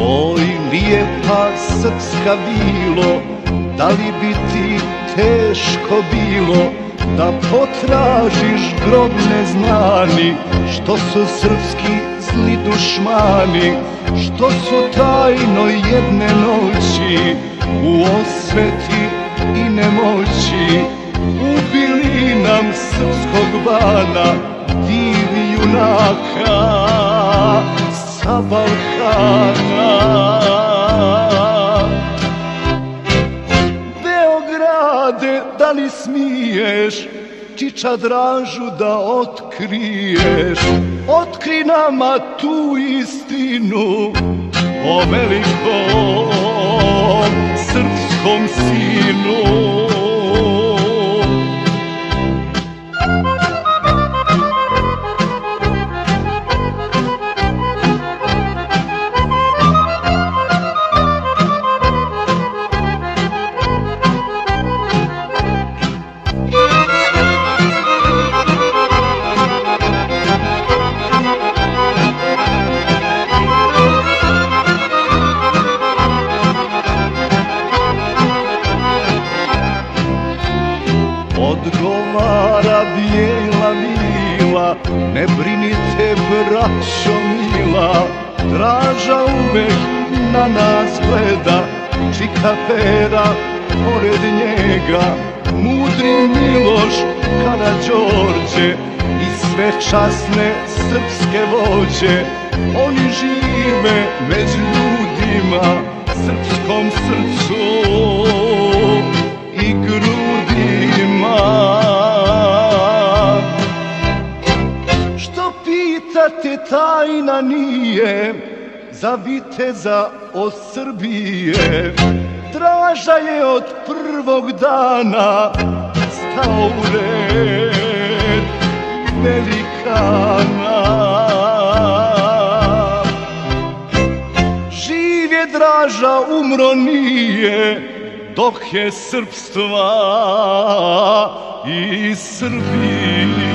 Oj, lijepa srpska bilo, da li bi ti teško bilo da potražiš grob neznani, što su srpski zli dušmani, što su tajno jedne noći u osveti i nemoći ubili nam srpskog bana, divi junaka sa Balkana. Beograde, da li smiješ Čiča Dražu da otkriješ? Otkri nama tu istinu o velikom srpskom sinu. Odgovara bijela Mila, ne brinite braćo mila, Draža uvek na nas gleda, Čika Pera pored njega, mudri Miloš, Karađorđe i sve časne srpske vođe. Oni žive među ljudima, srpskom srcu i grudima. Što pitate, tajna nije za viteza od Srbije. Draža je od prvog dana stao u red velikana. Živ je Draža, umro nije, dok je srpstva i Srbije.